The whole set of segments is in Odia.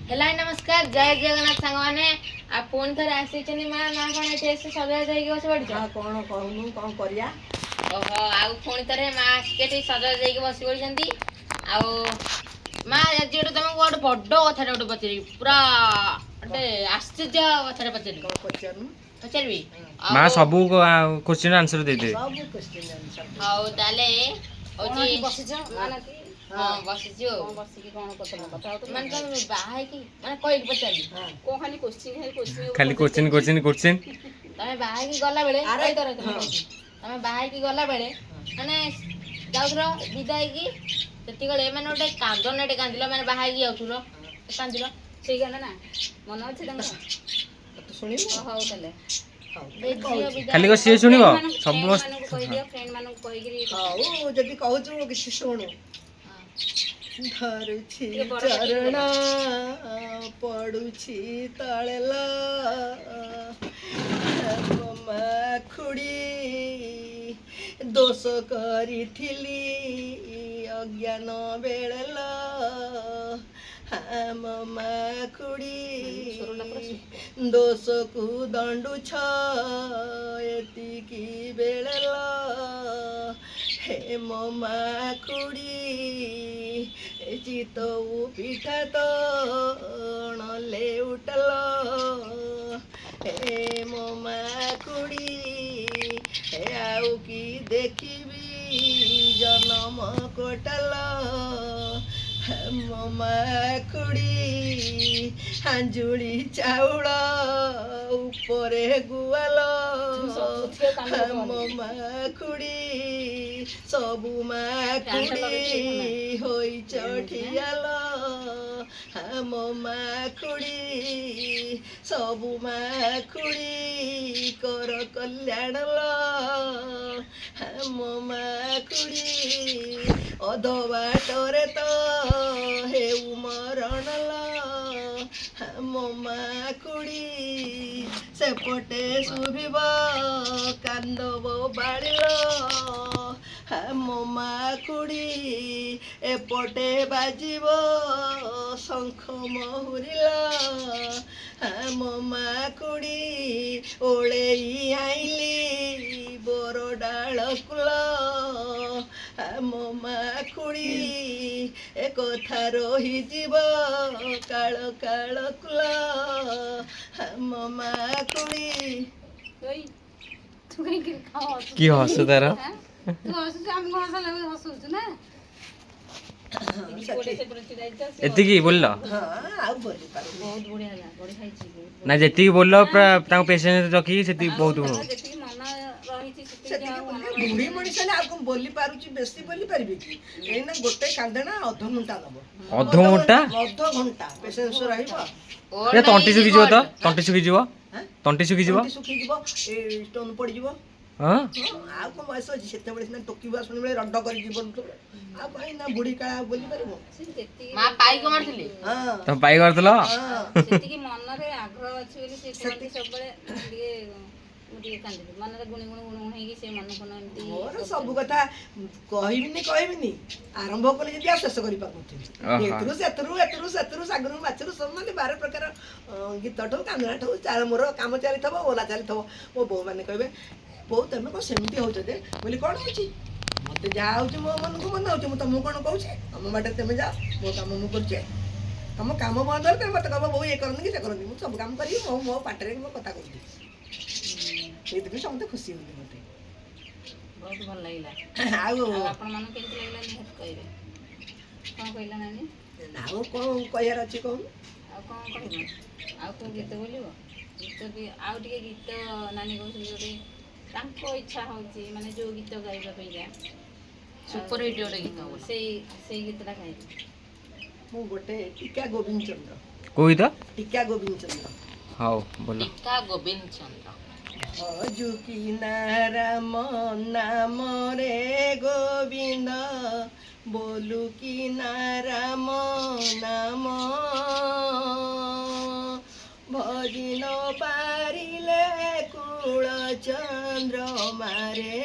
हेलो नमस्कार जय जगन्नाथ सांग मैंने पुणी थे आसी माँ ना कौन ये सजा जाइए बस पड़ी कौन कहूँ कौन करिया ओहो आउ पुणी थे माँ आसिक सजा जाइए बस पड़ी माँ आज गोटे तुमको गोटे बड़ कथा गोटे पचारि पूरा गोटे आश्चर्य कथा पचारि पचारि माँ सबू question answer they they how ताले होची हाँ बसिछु बसिकी कौन कथा माने तुम बाहा की माने कोई पचारि को खाली क्वेश्चन खाली क्वेश्चन क्वेश्चन क्वेश्चन तमे बाहा की गला बेले तमे बाहा की गला बेले माने जाउथरो विदाई की सेती गले माने गोटे कांदनेटे कांदिलो माने बाहा की जाउथरो कांदिलो सेई गाना ना मन अछि तंग तो सुनि हो तले खाली को सी सुनिबो सब कहि दियो फ्रेंड मानु कहि गिरी हां जदी कहू छु किछ सुनु धरुछि चरण पडुछि तळेला ममा खुडी दोष करिथिली अज्ञान बेळला ममा खुडी दोष को दंडु छ एतिकी बेळला हे ममा खुडी चितऊ पिठा तणले उठल हे ममा खुडी हे आउ की देखिबी जन्म कोटल ममा खुडी हांजुड़ी चाउल उपरे गुआल ममा खुडी सबु मा खुडी होई चठियाल ममा खुडी सबु मा खुडी कर कल्याण ममा खुडी अध बाटरे तो हेउ मरण ममा खुडी सेपटे शुभिब कांदब बाड़िल ममा खुडी एपटे बाजिब शंख महुरिला ममा खुडी ओळेई आइली बोर डाळ कुल ममा खुडी ए कथा रहिଯିब काळ काळ कुल ममा खुडी की हस तार एतिकी बोल ना जेतिकी बोल पूरा पेशेंस रखी सेति बहुत बुढ़ी मनीष ने बोली पारुची बेसी बोली पारिबे कि एना गोटे कांदना अध घंटा नबो अध घंटा पेशेंस रहिबो ए तंटी सुखी जीव तो तंटी सुखी जीव तंटी सुखी जीव ए स्टोन पड़ जीव हां आ को बयस अछि सेते बेले सिना टोकीबा सुनि बेले रड्ड कर जीवन तो आ भाई ना बुढ़ी का बोली पारिबो मां पाई को मारथिले हां तो पाई करथलो सेति की मन रे आग्रह अछि बोली से सेति सब बेले लिए मुझे कांदे मन रे गुणी गुणी गुण हेगी से मन कोन एमती मोर सब कथा कहबिनी आरंभ कले जदी आ शेष करि पाबथि एतरु सेतरु सागरु माचरु सब माने 12 प्रकार गीत ठो कांदना ठो चार मोर काम चली थबो ओला चली थबो मो बो माने कहबे बो तमे को सेमती होछ दे बोली कोन होछि मते जा होछि मो मन को मन होछि मो तमु कोन कहउछि हम बाटे तमे जा मो काम मु करछे तम काम बंद कर मते कहबो बो ये करन कि से करन मु सब काम करी मो पाटरे मो कथा करथि सेति समते खुशी होली मते बहुत भल लागिला आउ आपन मन केति लागिला निहत कहबे कोन कहला नानी नाउ कोन कहयार अछि कोन आ कोन कहबो आ को गीत बोलिबो गीत भी आउ टिके गीत नानी कहउछि जोटे तांको इच्छा होछि माने जो गीत गाइबा पइया सुपर हिट गोटे गीत से गीतटा गाइ मु गोटे टीका गोविंद चंद्र कोई तो टीका गोविंद चंद्र हां बोलो टीका गोविंद चंद्र अजुकी नाराम नाम रे गोविंद बोलू की नाराम नाम भजिन पारिले कुल चंद्र मारे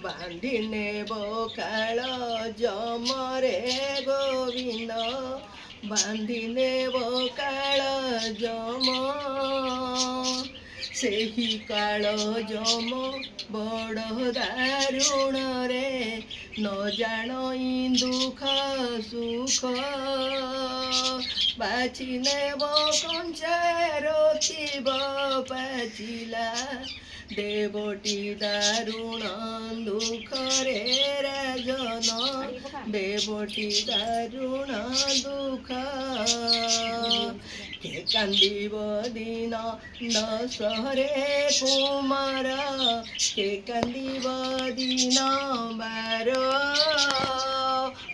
बांधिने बोकाल जमरे गोविंद ବାନ୍ଧିଲେ କାଳ ଜମ ସେହି କାଳ ଜମ ବଡ଼ ଦାରୁଣରେ ନ ଜାଣଇ ଦୁଃଖ ସୁଖ ବାଛି ନେବ କଞ୍ଚା ରଖିବ ପାଚିଲା ଦେବଟି ଦାରୁଣ ଦୁଃଖରେ ରାଜନ ଦେବଟି ଦାରୁଣ ଦୁଃଖ କେ କାନ୍ଦିବ ଦିନ ଦଶହରେ କୁମାର କେ କାନ୍ଦିବ ଦିନ ବାର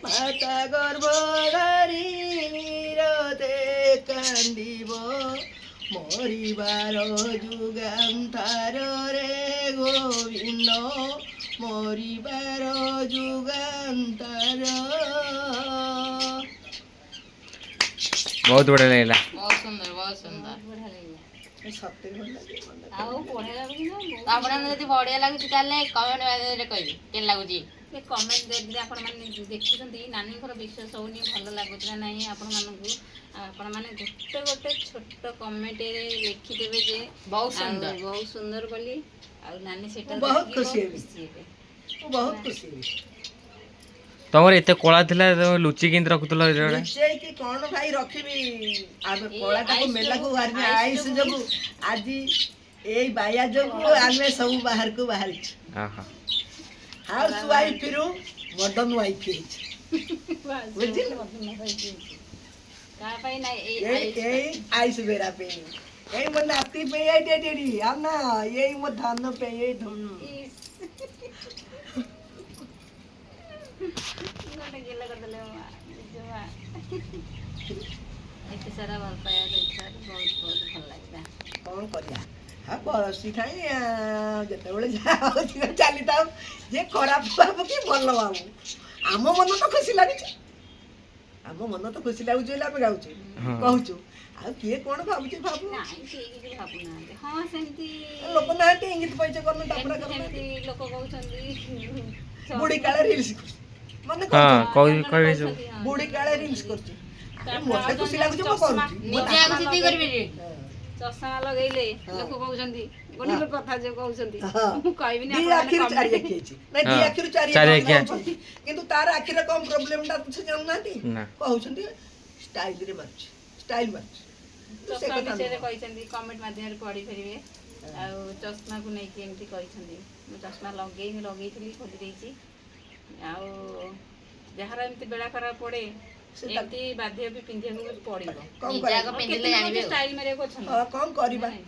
ମାତା ଗର୍ଭ ଧରି ନିରତେ କାନ୍ଦିବ ମରିବାର ଯୁଗାନ୍ତାରରେ ଗୋବିନ୍ଦ ମରିବାର ଯୁଗାନ୍ତାର। ବହୁତ ବଢିଆ ଲାଗିଲା। ବହୁତ ସୁନ୍ଦର ବହୁତ ସୁନ୍ଦର। ବଢିଆ ଲାଗିଲା। ସତରେ ଭଲ ଲାଗେ ମନେ। ଆଉ ବଢିଆ ଲାଗୁଛି ନା ବହୁତ ଆପଣଙ୍କୁ ଯଦି ବଢିଆ ଲାଗୁଛି ତାହେଲେ କମେଣ୍ଟ ମାଧ୍ୟମରେ କହିବେ କେମିତି ଲାଗୁଛି। ସେ କମେଣ୍ଟ ଯଦି ଆପଣମାନେ ଦେଖୁଛନ୍ତି ନାନୀଙ୍କର ବିଶ୍ୱାସ ହଉନି ଭଲ ଲାଗୁଛି ନା ନାହିଁ ଆପଣମାନଙ୍କୁ। ଆଉ ଆପଣମାନେ ଗୋଟେ ଗୋଟେ ଛୋଟ କମେଣ୍ଟରେ ଲେଖିଦେବେ ଯେ ବହୁତ ଆଉ ସୁନ୍ଦର। ବହୁତ ସୁନ୍ଦର ବୋଲି। ଆଉ ନାନୀ ସେଟା ମୁଁ ବହୁତ ଦେଖିକି ଖୁସି ହେବି। ହେବେ। ମୁଁ ବହୁତ ଖୁସି ହେବି। ତମର ଏତେ କଳା ଥିଲା ତମେ ଲୁଚି କେମିତି ରଖୁଥିଲ ଏଇଟା? ଲୁଚେଇକି କଣ ଭାଇ ରଖିବି ଆମେ ଏଇ କଳାଟାକୁ ଆଇସ୍ ମେଲାକୁ ଯୋଗୁ- ବାହାରିନି ଆଇସ୍ ଆଇସ୍ ଯୋଗୁ ଯୋଗୁ ଆଜି ଏଇ ବାୟା ଯୋଗୁ ଆମେ ସବୁ ବାହାରକୁ ବାହାରିଛୁ। ଓହୋ। ହାଉସ ୱାଇଫରୁ ମଡର୍ଣ୍ଣ ୱାଇଫ ହେଇଛି। ବୁଝିଲ? କାହା ପାଇଁ ନାଇଁ ଏଇ ଏଇ ଏଇ ଆଇସ୍ ବେରା ପାଇଁ ଏଇ ମୋ ନାତି ପାଇଁ ଏଇଠି ନା ଏଇ ମୋ ଧନ ପାଇଁ ଏଇ ଧନ ଗୋଟେ ଗେଲ କରିଦେଲେ ମୋ ମା, ନିଜ ମା। ଏତେ ସାରା ଭଲ ପାଇବା ଦେଇଥିବାରୁ ବହୁତ ବହୁତ ଭଲ ଲାଗିଲା। କଣ କରିବା ହଁ ବସିଥାଏ ଯେତେବେଳେ ଯାହା ହଉଛି ଚାଲିଥାଉ ଯେ ଖରାପ ଭାବୁ କି ଭଲ ଭାବୁ ଆମ ମନ ତ ଖୁସି ଲାଗୁଛି। ଆମ ମନ ତ ଖୁସି ଲାଗୁଛି ବୋଲି ଆମେ ଗାଉଛୁ ହଁ। କହୁଛୁ ଆଉ କିଏ କଣ ଭାବୁଛି ଭାବୁ ନାଇଁ କେହି କିଛି ଭାବୁନାହାନ୍ତି। ହଁ ସେମିତି ଲୋକ ନାହାନ୍ତି ଇଙ୍ଗିତ ପଇସା କରୁନ ତାପରା ଯେମିତି କରୁନାହାନ୍ତି ଯେମିତି ଲୋକ କହୁଛନ୍ତି ବୁଢୀ କାଳେ ରିଲ୍ସ କରୁଛି ମାନେ ହଁ କହୁଛୁ କହିବେ ସବୁ। ବୁଢୀ କାଳେ ରିଲ୍ସ କରୁଛି ଆରେ ତାପରେ ମତେ ଆଉ ଖୁସି ଜଣେ ଲାଗୁଛି ମୁଁ ଚଷମା- କରୁଛି ନିଜେ ଆଗ ସେତିକି କରିବେ ଯେ। ଚଷମା ଲଗେଇଲେ ହଁ। ଲୋକ କହୁଛନ୍ତି ଗୋଟେ ହଁ। ଲୋକ କଥା ଯୋଉ କହୁଛନ୍ତି ହଁ। ମୁଁ କହିବିନି ଦି ଆପଣମାନେ ଆଖିରୁ ଚାରି comment- ଆଖି ହେଇଛି ନାଇଁ ଦି ହଁ। ଆଖିରୁ ଚାରି ଚାରି ଆଖି ଆଖିଆ। କହୁଛନ୍ତି କିନ୍ତୁ ତାର ଆଖିରେ କଣ ପ୍ରୋବ୍ଲେମଟା ସେ ଜାଣୁନାହାନ୍ତି ନା। କହୁଛନ୍ତି ଷ୍ଟାଇଲରେ ମାରୁଛି ଷ୍ଟାଇଲ ମାରୁଛି ସେ ଚଷମା କଥା ବିଷୟରେ ନୁହଁ। କହିଛନ୍ତି କମେଣ୍ଟ ମାଧ୍ୟମରେ ପଢିପାରିବେ। ଆଉ ଚଷମାକୁ ନେଇକି ଏମିତି କହିଛନ୍ତି ମୁଁ ଚଷମା ଲଗେଇଥିଲି ଖୋଲି ଦେଇଛି। ଆଉ ଯାହାର ଏମିତି ବେଳା ଖରାପ ପଡେ ସେ ତା- ଏମିତି ବାଧ୍ୟ ବି ପିନ୍ଧିବାକୁ ବି ପଡିବ। କଣ ନିଜେ କରିବା ଆଗ ଆଉ ପିନ୍ଧିଲେ କେତେ ଜାଣିବେ ଲୋକ ଆଉ। ଷ୍ଟାଇଲ ମାରିବାକୁ ଅଛନ୍ତି। ହଁ କଣ କରିବା ନାଇଁ।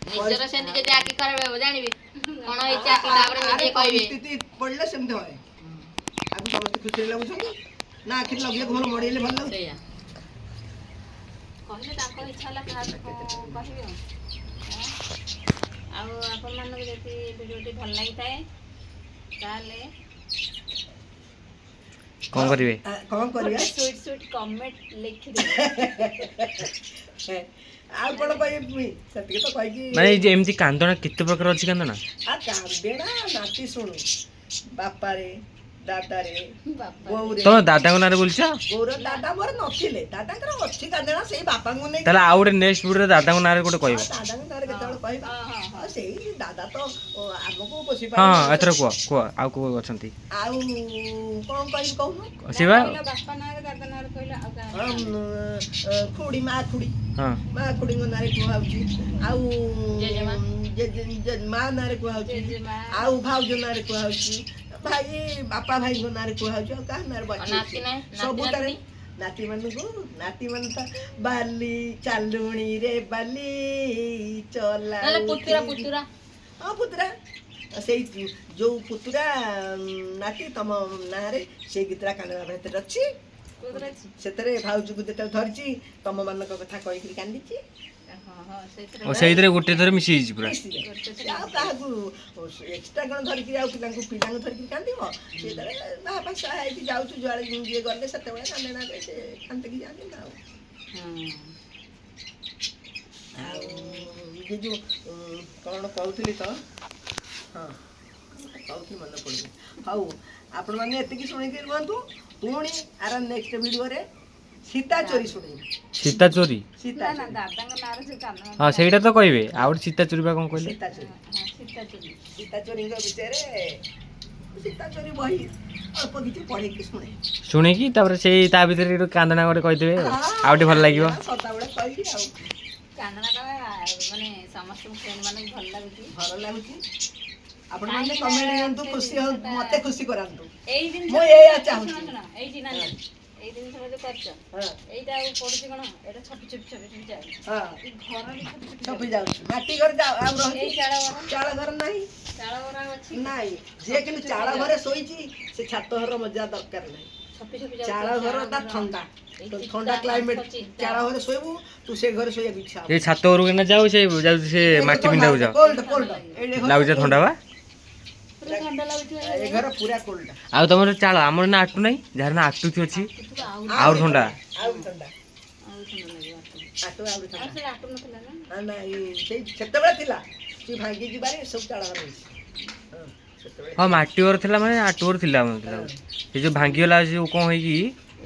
ନିଜର ସେମିତି ଯଦି ଆଖି ଖରାପ ହେବ ଜାଣିବେ କଣ ହେଇଛି ଆଖି ଆରେ ତାପରେ ନିଜେ କହିବେ। ପରିସ୍ଥିତି ପଡିଲେ ସେମିତି হয় ଆକୁ ସମସ୍ତେ ଖୁସିରେ ଲାଗୁଛନ୍ତି ନା ଆଖିରେ ଲଗେଇଲେ ଘର ମଡେଇଲେ ଭଲ ଲାଗୁଛି ସେଇଆ କହିଲେ ତାଙ୍କ ଇଚ୍ଛା ହେଲା କାହାକୁ କଣ କହିବେ ଆଉ। ଆଉ ଆପଣମାନଙ୍କୁ ଯଦି ଭିଡ଼ିଓଟି ଭଲ ଲାଗିଥାଏ ତାହେଲେ କଣ କରିବେ? କଣ କରିବା ସୁଇଟ୍ ସୁଇଟ୍ କମେଣ୍ଟ ଲେଖିଦେବେ। ଆଉ କଣ କହିବି ସେତିକି ତ କହିକି ମାନେ ଏଇ ଯେ ଏମିତି କାନ୍ଦଣା କେତେ ପ୍ରକାର ଅଛି କାନ୍ଦଣା? କାନ୍ଦେଣା ନାତି ଶୁଣୁ ବାପାରେ ଦାଦାରେ ବାପାରେ। ବୋଉରେ ତମ ଦାଦାଙ୍କ ନାଁରେ ବୋଲଛ? ବୋଉର ଦାଦା ମୋର ନଥିଲେ ଦାଦାଙ୍କର ଅଛି କାନ୍ଦେଣା ସେଇ ବାପାଙ୍କୁ ନେଇ ତାହେଲେ ଆଉ ଗୋଟେ ନେକ୍ସଟ ଭିଡ଼ିଓରେ ଦାଦାଙ୍କ ନାଁରେ ଗୋଟେ କହିବ। ଦାଦାଙ୍କ ନାଁରେ କେତେବେଳେ କହିବା ହଁ, ହଁ, ହଁ। ଆଉ ସେଇ ଦାଦା ତ ଆମକୁ ପୋଷି ହଁ ପାରିଲେ ଏଥର କୁହ କୁହ ଆଉ କୋଉ ଅଛନ୍ତି? ଆଉ କଣ କହିବି କହୁନୁ ସେ ବା କହିଲ ବାପା ନାଁରେ ଦାଦା ନାଁରେ କହିଲ ଆଉ କାହା ନାଁରେ? ଖୁଡି ମା ଖୁଡି ହଁ ମା ଖୁଡିଙ୍କ ନାଁରେ କୁହାହଉଛି ଆଉ ଜେଜେମା। ମା ନାଁରେ କୁହାହଉଛି ଜେଜେମା। ଆଉ ଭାଉଜ ନାଁରେ କୁହାହଉଛି ଭାଇ ବାପା ଭାଇଙ୍କ ନାଁରେ କୁହାହଉଛି ଆଉ କାହା ନାଁରେ ବାକି ନାତି ଅଛି ନାହିଁ ସବୁ ନାତି ତାରେ ନାତୁଣୀ ନାତି ମାନେ ତ ବାଲି ଚାଲୁଣି ରେ ବାଲି ଚଲା ନହେଲେ ପୁତୁରା ପୁତୁରା ହଁ ପୁତୁରା ସେଇ ଯୋଉ ପୁତୁରା ନାତି ତମ ନାଁରେ ସେଇ ଗୀତଟା କାନ୍ଦଣା ଭିତରେ ଅଛି କୋଉଥିରେ ଅଛି? ସେଥିରେ ଭାଉଜକୁ ଯେତେବେଳେ ଧରିଛି ତମ ମାନଙ୍କ କଥା କହିକିରି କାନ୍ଦିଛି ହଁ ହଁ ସେଇଥିରେ ଓ ସେଇଥିରେ ଗୋଟେ ଥର ମିଶି ହେଇଛି ପୁରା। ସେ ଆଉ କାହାକୁ ଏକ୍ସଟ୍ରା କଣ ଧରିକିରି ଆଉ ପିଲାଙ୍କୁ ଧରିକିରି କାନ୍ଦିବ ସେତେବେଳେ ବାହା ବାସା ହେଇକି ଯାଉଛୁ ଯୁଆଡ଼େ ଯିଏ ଗଲେ ସେତେବେଳେ କାନ୍ଦେଣାରେ ସେ କାନ୍ଦିକି ଯାଆନ୍ତି ନା ଆଉ ଏ ଯୋଉ କଣ କହୁଥିଲି ତ ହଁ କହୁଥିଲି ମନେ ପଡୁନି ହଉ ଆପଣମାନେ ଏତିକି ଶୁଣିକି ରୁହନ୍ତୁ ପୁଣି ଆର ନେକ୍ସଟ ଭିଡ଼ିଓରେ ସୀତା ଚୋରି ଶୁଣେଇବି ସୀତା ଚୋରି ସୀତା ନା ନା ଦାଦାଙ୍କ ନାଁରେ ଯୋଉ କାନ ହଁ ସେଇଟା ତ କହିବେ ଆଉ ଗୋଟେ ସୀତା ଚୋରି ବା କ'ଣ କହିଲେ ସୀତା ଚୋରି ସୀତା ଚୋରି ସୀତା ଚୋରିଙ୍କ ବିଷୟରେ ସୀତା ଚୋରି ବହି ଅଳ୍ପ କିଛି ପଢେଇକି ଶୁଣେ ଶୁଣିକି ତାପରେ ସେଇ ତା ଭିତରେ ଗୋଟେ କାନ୍ଦଣା ଗୋଟେ କହିଦେବେ ଆଉ ଟିକେ ଭଲ ଲାଗିବ ସଦାବେଳେ କହିବି ଆଉ କାନ୍ଦଣା କଣ ମାନେ ସମସ୍ତଙ୍କୁ ଫ୍ରେଣ୍ଡ ମାନଙ୍କୁ ଭଲ ଲାଗୁଛି ଭଲ ଲାଗୁଛି ଆପଣ ମାନେ କମେଣ୍ଟ ଦିଅନ୍ତୁ ଖୁସି ହଉ ମତେ ଖୁସି କରାନ୍ତୁ ଏଇ ଜିନିଷ ମୁଁ ଏଇଆ ଚାହୁଁଛି। ଶୁଣ, ଏଇ ଜିନିଷ ଏଇ ଜିନିଷଟା ଯୋଉ କରିଛ ହଁ ଏଇଟା ଆଉ ପଡୁଛି କଣ ଏଇଟା ଛପି ଯାଉଛି ହଁ ଏ ଘର ବି ଛପି ଛପି ଯାଉଛି ମାଟି ଘର ଆଉ ଏଇ ରହିଛି ଚାଳ ଘର ଚାଳ ଘର ନାହିଁ ଚାଳ ଘର ଆଉ ଅଛି ନାଇଁ ଯିଏ କିନ୍ତୁ ଚାଳ ଘରେ ଶୋଇଛି ସେ ଛାତ ଘର ମଜା ଦରକାର ନାହିଁ ଛପି ଯାଉଛି ଚାଳ ଘରଟା ଥଣ୍ଡା ଥଣ୍ଡା କ୍ଲାଇମେଟ ଚାଳ ଘରେ ଶୋଇବୁ ତୁ ସେ ଘରେ ଶୋଇବାକୁ ଇଚ୍ଛା ସେ ଛାତ ଘରକୁ ନା ଯାଉ ସେ ଯାଉଛି ସେ ମାଟି ପିନ୍ଧାକୁ ଯାଉ କୋଲ୍ଡ କୋଲ୍ଡ ଲାଗୁଛି ଥଣ୍ଡା ବା ପୁରା ଥଣ୍ଡା ଲାଗୁଛି ଏ ଘର ପୁରା କୋଲ୍ଡ ଆଉ ତମର ଚାଳ ଆମର ନା ଆଟୁ ନାହିଁ ଯାହାର ନା ଆଟୁଥି ଅଛି ଆହୁରି ଥଣ୍ଡା ଆହୁରି ଥଣ୍ଡା ଆଉ ଥଣ୍ଡା ଲାଗିବ ଆଟୁ ଆହୁରି ଆଉ ଥଣ୍ଡା ସେଟା ଆଟୁ ନଥିଲା ନା ନାଇଁ ସେଇ ସେତେବେଳେ ଥିଲା ସେ ଭାଙ୍ଗି ଯିବାରେ ସବୁ ଚାଳ ଘର ହେଇଛି ହଁ ସେତେବେଳେ ହଁ ମାଟି ଘର ଥିଲା ମାନେ ଆଟୁ ଘର ଥିଲା ଆମର ଥିଲା ସେ ଯୋଉ ଭାଙ୍ଗିଗଲା ଯୋଉ କ'ଣ ହେଇକି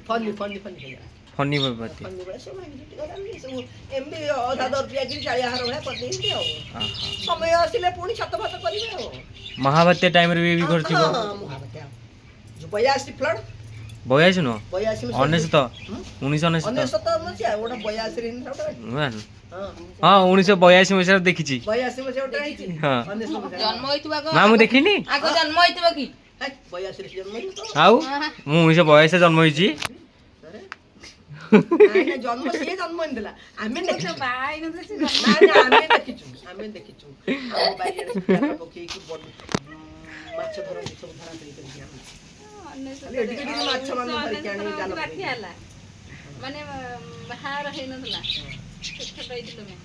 ଫନି ଫନି ଫନି ହେଇଗଲା ଫନି ବାତି ଫନି ବେଳେ ସବୁ ଭାଙ୍ଗି ଚୁଟି ଗଲାନି ସବୁ ଏମିତି ଅଧା ଦରଟିଆ କିରି ଚାଳିଆ ଘର ଭଳିଆ କରିଦେଇଛନ୍ତି ଆଉ ସମୟ ଆସିଲେ ପୁଣି ଛାତ ଫାତ କରିବେ ଆଉ ମହାବାତ୍ୟା ଟାଇମରେ ବି ଘର ଥିବ ହଁ, ମହାବାତ୍ୟା ଯୋଉ 82 ଫ୍ଲଡ୍ 82 ନୁହଁ 82 ଅନେଶତ 1999 ଅନେଶତ ମସିହା ଗୋଟେ 82 ରେ ହେଇନଥିଲା ଗୋଟେ? ହଁ ହଁ 1982 ମସିହାରେ ଦେଖିଛି 82 ମସିହା ଗୋଟେ ହେଇଛି ହଁ। 19 ମସିହା ଜନ୍ମ ହେଇଥିବ ଆଗ ନା ମୁଁ ଦେଖିନି ଆଗ ଜନ୍ମ ହେଇଥିବ କି 82 ରେ ଜନ୍ମ ହେଇଛି ତ ଆଉ ମୁଁ 1982 ଜନ୍ମ ହେଇଛି ଆରେ ନାଇଁ ନା ଜନ୍ମ ସିଏ ଜନ୍ମ ହେଇଥିଲା ଆମେ ଦେଖିଛୁ ବାହା ହେଇନଥିଲେ ସେ ନାଇଁ ନା ଆମେ ଦେଖିଛୁ ଆମ ବାଇରେ ଜାଲ ପକେଇକି ବଡ ମାଛ ଧରନ୍ତି ସବୁ ଧରା ଧରି କରିକି ଆମେ ଖାଲି ଏଠି ଟିକେ ମାଛ ମାନଙ୍କୁ ଧରିକି ଆଣି ଜାଲ ବାକି ପକେଇକି ହେଲା ମାନେ ବାହାର ହେଇନଥିଲା ଛୋଟ ହେଇଥିଲୁ ଆମେ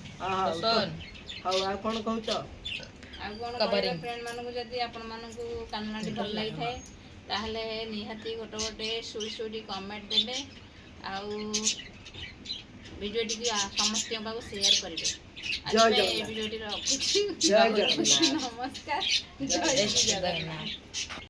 ହଉ ଆଉ କଣ କହୁଛ ଆଉ କଣ କହିବା ଫ୍ରେଣ୍ଡ ମାନଙ୍କୁ ଯଦି ଆପଣ ମାନଙ୍କୁ କାନ୍ନାଟି ଭଲ ଲାଗିଥାଏ ତାହେଲେ ନିହାତି ଗୋଟେ ସୁଇଟି କମେଣ୍ଟ ଦେବେ ଆଉ ଭିଡ଼ିଓଟିକୁ ସମସ୍ତଙ୍କ ପାଖକୁ ସେୟାର କରିବେ ଜୟ ଆଜି ଜଗନ୍ନାଥ। ଭିଡ଼ିଓଟି ରଖୁଛି ଜୟ ଜଗନ୍ନାଥ। ନମସ୍କାର ଜୟ ଜଗନ୍ନାଥ।